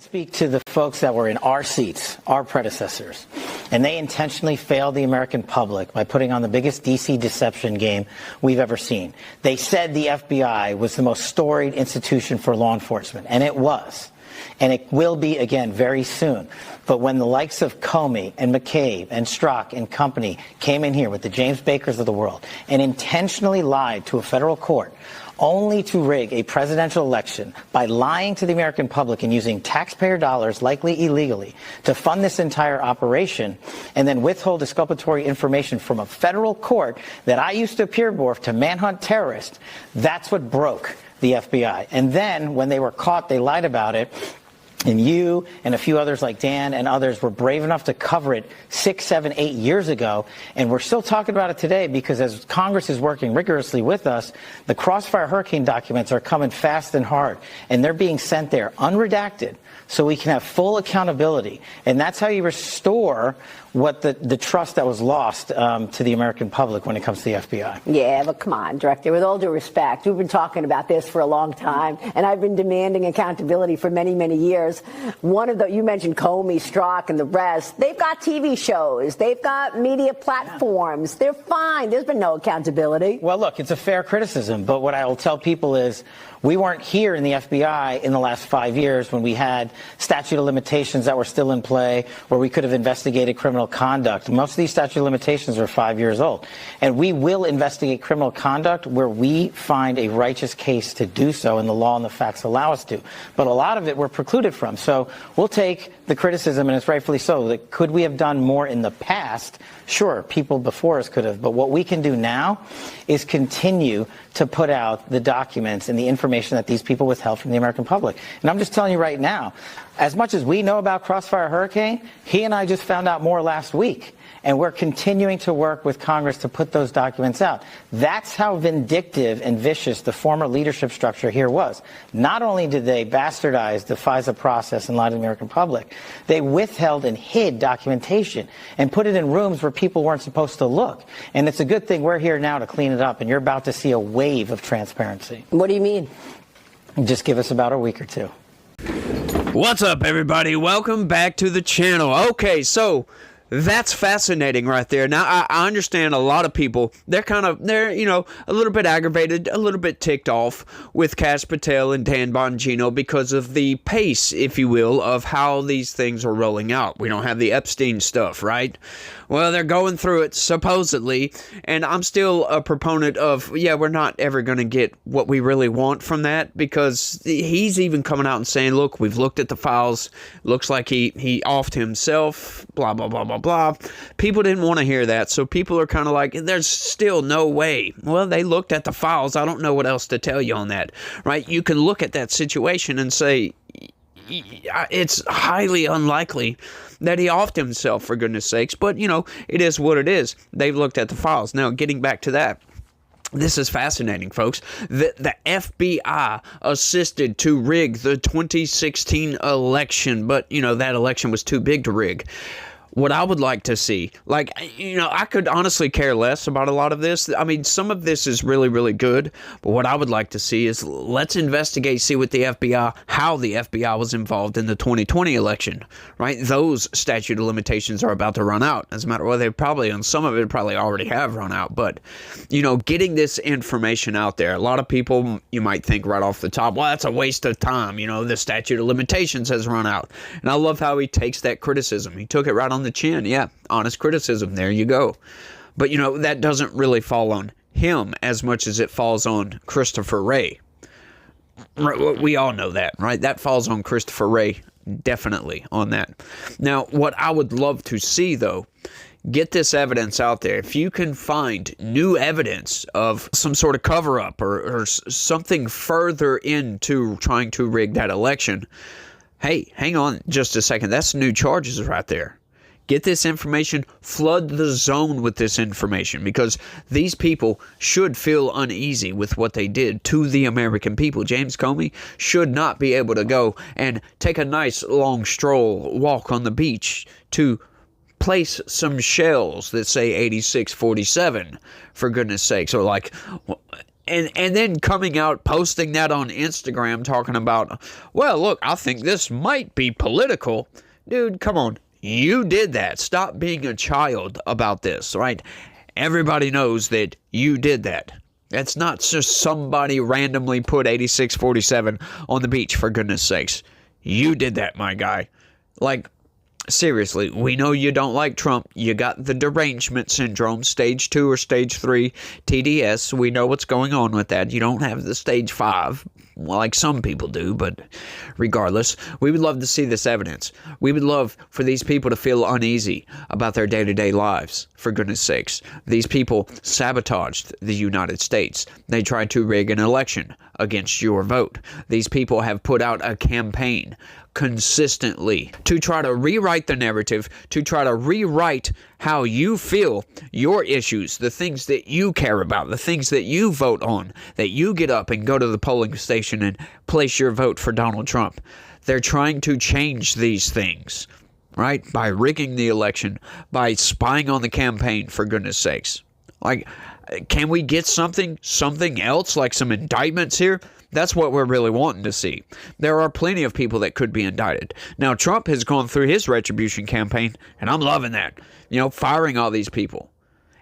Speak to the folks that were in our seats, our predecessors, and they intentionally failed the American public by putting on the biggest DC deception game we've ever seen. They said the FBI was the most storied institution for law enforcement, and it was. And it will be again very soon. But when the likes of Comey and McCabe and Strzok and company came in here with the James Bakers of the world and intentionally lied to a federal court only to rig a presidential election by lying to the American public and using taxpayer dollars, likely illegally, to fund this entire operation, and then withhold exculpatory information from a federal court that I used to appear before to manhunt terrorists, that's what broke the FBI. And then when they were caught, they lied about it. And you and a few others like Dan and others were brave enough to cover it 6, 7, 8 years ago. And we're still talking about it today because as Congress is working rigorously with us, the Crossfire Hurricane documents are coming fast and hard. And they're being sent there unredacted so we can have full accountability. And that's how you restore what the trust that was lost to the American public when it comes to the FBI. Yeah, but come on, Director, with all due respect, we've been talking about this for a long time, and I've been demanding accountability for many, many years. One of the, you mentioned Comey, Strzok, and the rest, they've got TV shows, they've got media platforms, they're fine, there's been no accountability. Well, look, it's a fair criticism, but what I will tell people is we weren't here in the FBI in the last 5 years when we had statute of limitations that were still in play, where we could have investigated criminal conduct. Most of these statute of limitations are 5 years old. And we will investigate criminal conduct where we find a righteous case to do so, and the law and the facts allow us to. But a lot of it we're precluded from. So we'll take the criticism, and it's rightfully so. That could we have done more in the past? Sure, people before us could have. But what we can do now is continue to put out the documents and the information that these people withheld from the American public. And I'm just telling you right now, as much as we know about Crossfire Hurricane, he and I just found out more last week. And we're continuing to work with Congress to put those documents out. That's how vindictive and vicious the former leadership structure here was. Not only did they bastardize the FISA process and lie to the American public, they withheld and hid documentation and put it in rooms where people weren't supposed to look. And it's a good thing we're here now to clean it up, and you're about to see a wave of transparency. What do you mean? Just give us about a week or two. What's up, everybody? Welcome back to the channel. Okay, so that's fascinating right there. Now, I understand a lot of people, they're you know, a little bit aggravated, a little bit ticked off with Kash Patel and Dan Bongino because of the pace, if you will, of how these things are rolling out. We don't have the Epstein stuff, right? Well, they're going through it, supposedly, and I'm still a proponent of, yeah, we're not ever going to get what we really want from that, because he's even coming out and saying, look, we've looked at the files, looks like he offed himself, blah, blah, blah, blah, blah. People didn't want to hear that, so people are kind of like, there's still no way. Well, they looked at the files. I don't know what else to tell you on that, right? You can look at that situation and say, it's highly unlikely that he offed himself, for goodness sakes, but, you know, it is what it is. They've looked at the files. Now, getting back to that, this is fascinating, folks. The FBI assisted to rig the 2016 election, but, you know, that election was too big to rig. What I would like to see, like, you know, I could honestly care less about a lot of this. I mean, some of this is really, really good, but what I would like to see is let's investigate, see what the FBI, how the FBI was involved in the 2020 election, right? Those statute of limitations are about to run out. As a matter of fact, they probably, on some of it, probably already have run out. But, you know, getting this information out there, a lot of people, you might think right off the top, well, that's a waste of time. You know, the statute of limitations has run out. And I love how he takes that criticism. He took it right on the chin. Yeah, honest criticism. There you go. But, you know, that doesn't really fall on him as much as it falls on Christopher Wray. We all know that, right? That falls on Christopher Wray, definitely on that. Now, what I would love to see, though, get this evidence out there. If you can find new evidence of some sort of cover-up or something further into trying to rig that election, hey, hang on just a second. That's new charges right there. Get this information, flood the zone with this information, because these people should feel uneasy with what they did to the American people. James Comey should not be able to go and take a nice long stroll, walk on the beach to place some shells that say 8647, for goodness sakes, or like And then coming out, posting that on Instagram, talking about, well, look, I think this might be political. Dude, come on. You did that. Stop being a child about this, right? Everybody knows that you did that. That's not just somebody randomly put 8647 on the beach, for goodness sakes. You did that, my guy. Like, seriously, we know you don't like Trump. You got the derangement syndrome, stage 2 or stage 3 TDS. We know what's going on with that. You don't have the stage 5, like some people do, but regardless, we would love to see this evidence. We would love for these people to feel uneasy about their day-to-day lives, for goodness sakes. These people sabotaged the United States. They tried to rig an election against your vote. These people have put out a campaign consistently to try to rewrite the narrative, to try to rewrite how you feel, your issues, the things that you care about, the things that you vote on, that you get up and go to the polling station and place your vote for Donald Trump. They're trying to change these things, right? By rigging the election, by spying on the campaign, for goodness sakes. Like, can we get something else, like some indictments here? That's what we're really wanting to see. There are plenty of people that could be indicted. Now, Trump has gone through his retribution campaign, and I'm loving that. You know, firing all these people.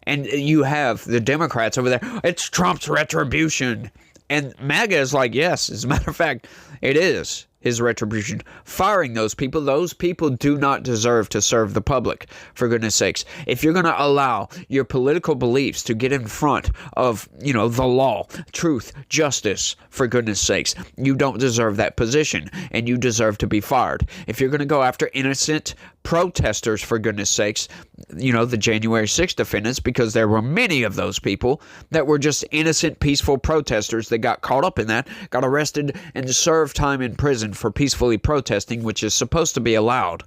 And you have the Democrats over there. It's Trump's retribution. And MAGA is like, yes, as a matter of fact, it is his retribution. Firing those people do not deserve to serve the public, for goodness sakes. If you're going to allow your political beliefs to get in front of, the law, truth, justice, for goodness sakes, you don't deserve that position, and you deserve to be fired. If you're going to go after innocent protesters, for goodness sakes, the January 6th defendants, because there were many of those people that were just innocent, peaceful protesters that got caught up in that, got arrested, and served time in prison for peacefully protesting, which is supposed to be allowed.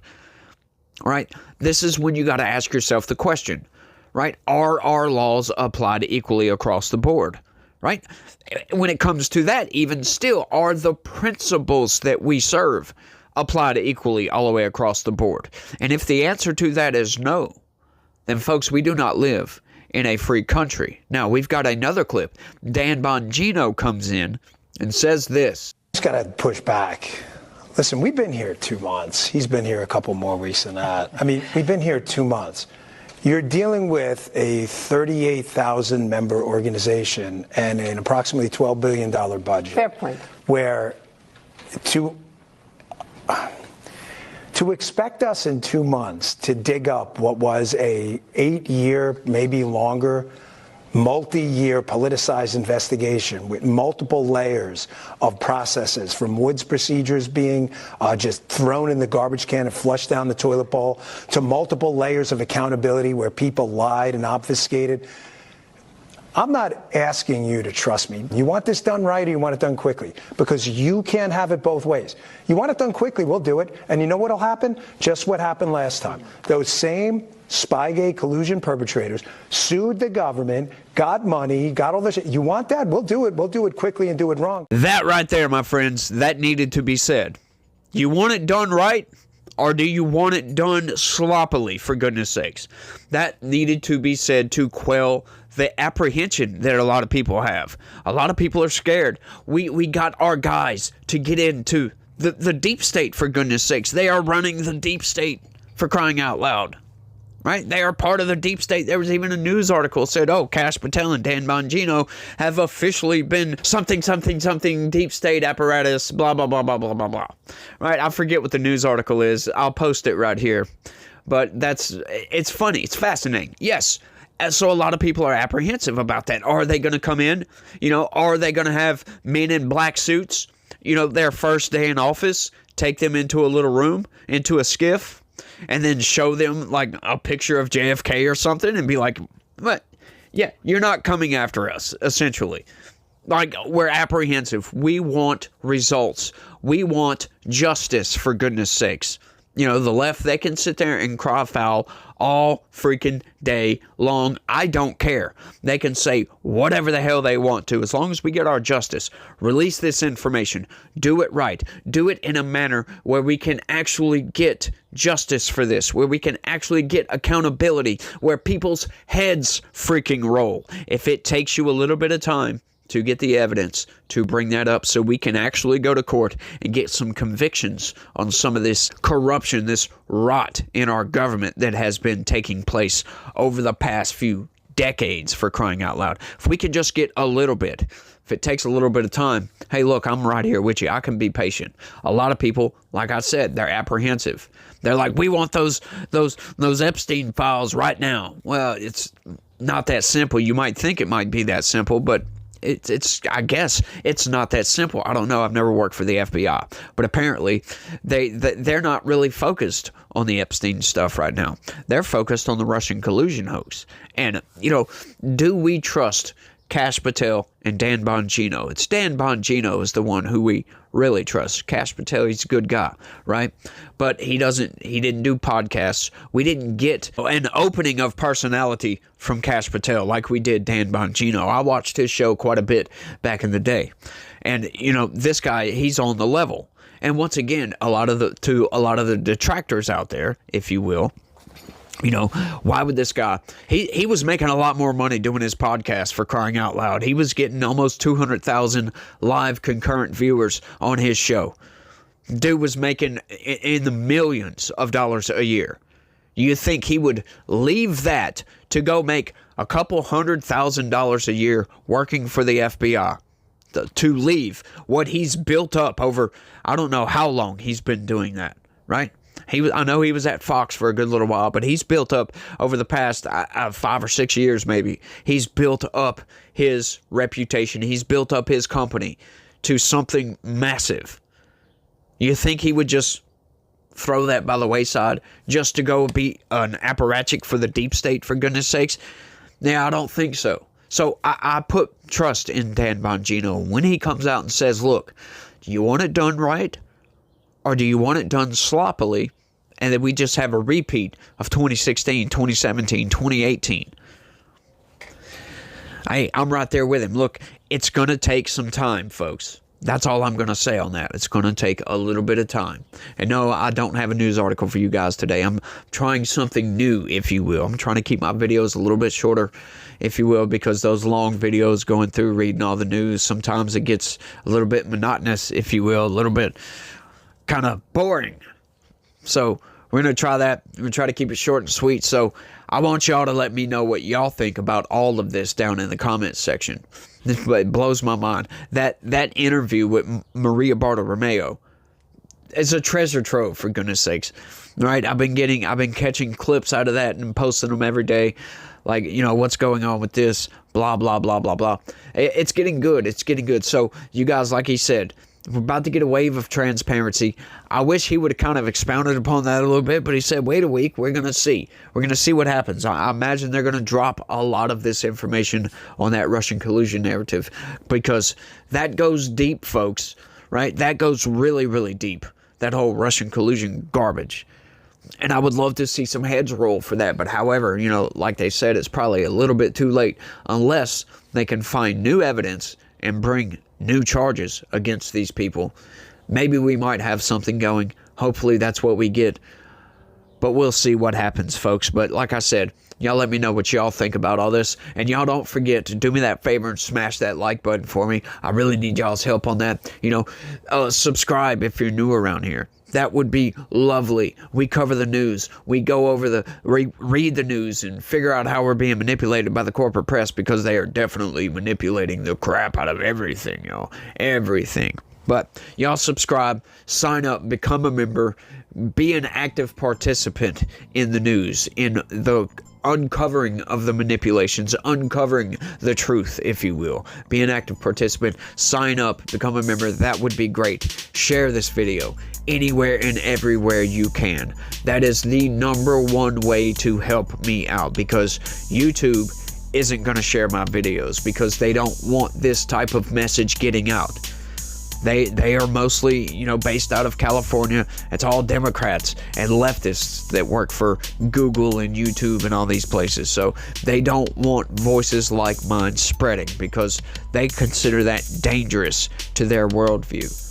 Right? This is when you got to ask yourself the question, right? Are our laws applied equally across the board? Right? When it comes to that, even still, are the principles that we serve applied equally all the way across the board? And if the answer to that is no, then folks, we do not live in a free country. Now, we've got another clip. Dan Bongino comes in and says this. Just got to push back. Listen, we've been here 2 months. He's been here a couple more weeks than that. I mean, we've been here 2 months. You're dealing with a 38,000 member organization and an approximately $12 billion budget. Fair point. Where to expect us in 2 months to dig up what was a 8-year, maybe longer, multi-year politicized investigation with multiple layers of processes, from Woods procedures being just thrown in the garbage can and flushed down the toilet bowl, to multiple layers of accountability where people lied and obfuscated. I'm not asking you to trust me. You want this done right, or you want it done quickly? Because you can't have it both ways. You want it done quickly, we'll do it. And you know what'll happen? Just what happened last time. Those same Spygate collusion perpetrators sued the government, got money, got all this shit. You want that? We'll do it. We'll do it quickly and do it wrong. That right there, my friends, that needed to be said. You want it done right, or do you want it done sloppily, for goodness sakes? That needed to be said to quell the apprehension that a lot of people have. A lot of people are scared. We got our guys to get into the deep state, for goodness sakes. They are running the deep state, for crying out loud. Right? They are part of the deep state. There was even a news article that said, Kash Patel and Dan Bongino have officially been something deep state apparatus, blah, blah, blah, blah, blah, blah, blah. Right? I forget what the news article is. I'll post it right here. But it's funny. It's fascinating. Yes. So a lot of people are apprehensive about that. Are they going to come in? Are they going to have men in black suits, their first day in office, take them into a little room, into a skiff, and then show them like a picture of JFK or something and be like, what? Yeah, you're not coming after us, essentially. Like, we're apprehensive. We want results. We want justice, for goodness sakes. The left, they can sit there and cry foul all freaking day long. I don't care. They can say whatever the hell they want to, as long as we get our justice. Release this information. Do it right. Do it in a manner where we can actually get justice for this, where we can actually get accountability, where people's heads freaking roll. If it takes you a little bit of time, to get the evidence to bring that up so we can actually go to court and get some convictions on some of this corruption, this rot in our government that has been taking place over the past few decades, for crying out loud. If we could just get a little bit, if it takes a little bit of time, hey, look, I'm right here with you. I can be patient. A lot of people, like I said, they're apprehensive. They're like, we want those Epstein files right now. Well, it's not that simple. You might think it might be that simple, but it's I guess it's not that simple. I don't know. I've never worked for the FBI, but apparently they're not really focused on the Epstein stuff right now. They're focused on the Russian collusion hoax. And do we trust Kash Patel and Dan Bongino? It's Dan Bongino is the one who we really trust. Kash Patel, he's a good guy, right? But he didn't do podcasts. We didn't get an opening of personality from Kash Patel like we did Dan Bongino. I watched his show quite a bit back in the day. And, this guy, he's on the level. And once again, a lot of the detractors out there, if you will, why would this guy, he was making a lot more money doing his podcast, for crying out loud. He was getting almost 200,000 live concurrent viewers on his show. Dude was making in the millions of dollars a year. You think he would leave that to go make a couple $100,000 a year working for the FBI? To leave what he's built up over, I don't know how long he's been doing that, right? I know he was at Fox for a good little while, but he's built up over the past 5 or 6 years maybe. He's built up his reputation. He's built up his company to something massive. You think he would just throw that by the wayside just to go be an apparatchik for the deep state, for goodness sakes? Yeah, I don't think so. So I put trust in Dan Bongino when he comes out and says, look, do you want it done right? Or do you want it done sloppily, and then we just have a repeat of 2016, 2017, 2018? I'm right there with him. Look, it's going to take some time, folks. That's all I'm going to say on that. It's going to take a little bit of time. And no, I don't have a news article for you guys today. I'm trying something new, if you will. I'm trying to keep my videos a little bit shorter, if you will, because those long videos going through reading all the news, sometimes it gets a little bit monotonous, if you will, a little bit kind of boring. So we're going to try that. We're going to try to keep it short and sweet. So I want y'all to let me know what y'all think about all of this down in the comments section. It blows my mind. That interview with Maria Bartolomeo is a treasure trove, for goodness sakes. Right? I've been catching clips out of that and posting them every day. Like, what's going on with this, blah, blah, blah, blah, blah. It's getting good. It's getting good. So you guys, like he said, we're about to get a wave of transparency. I wish he would have kind of expounded upon that a little bit, but he said, wait a week, we're going to see. We're going to see what happens. I imagine they're going to drop a lot of this information on that Russian collusion narrative, because that goes deep, folks, right? That goes really, really deep, that whole Russian collusion garbage. And I would love to see some heads roll for that. But however, like they said, it's probably a little bit too late unless they can find new evidence and bring new charges against these people. Maybe we might have something going. Hopefully that's what we get. But we'll see what happens, folks. But like I said, y'all let me know what y'all think about all this. And y'all don't forget to do me that favor and smash that like button for me. I really need y'all's help on that. Subscribe if you're new around here. That would be lovely. We cover the news. We go over read the news and figure out how we're being manipulated by the corporate press, because they are definitely manipulating the crap out of everything, y'all. Everything. But y'all subscribe, sign up, become a member, be an active participant in the news, in the uncovering of the manipulations, uncovering the truth, if you will. Be an active participant, sign up, become a member. That would be great. Share this video anywhere and everywhere you can. That is the #1 way to help me out, because YouTube isn't going to share my videos because they don't want this type of message getting out. They are mostly, based out of California. It's all Democrats and leftists that work for Google and YouTube and all these places. So they don't want voices like mine spreading, because they consider that dangerous to their worldview.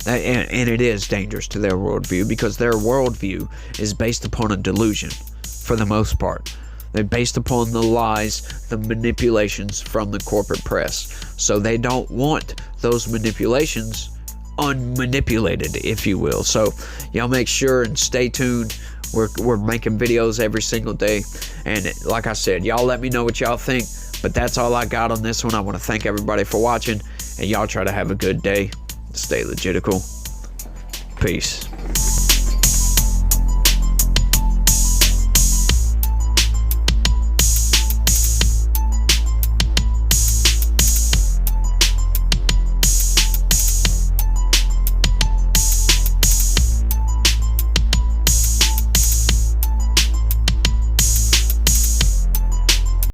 And it is dangerous to their worldview, because their worldview is based upon a delusion for the most part. They're based upon the lies, the manipulations from the corporate press. So they don't want those manipulations unmanipulated, if you will. So y'all make sure and stay tuned. We're making videos every single day. And like I said, y'all let me know what y'all think. But that's all I got on this one. I want to thank everybody for watching. And y'all try to have a good day. Stay legitical. Peace.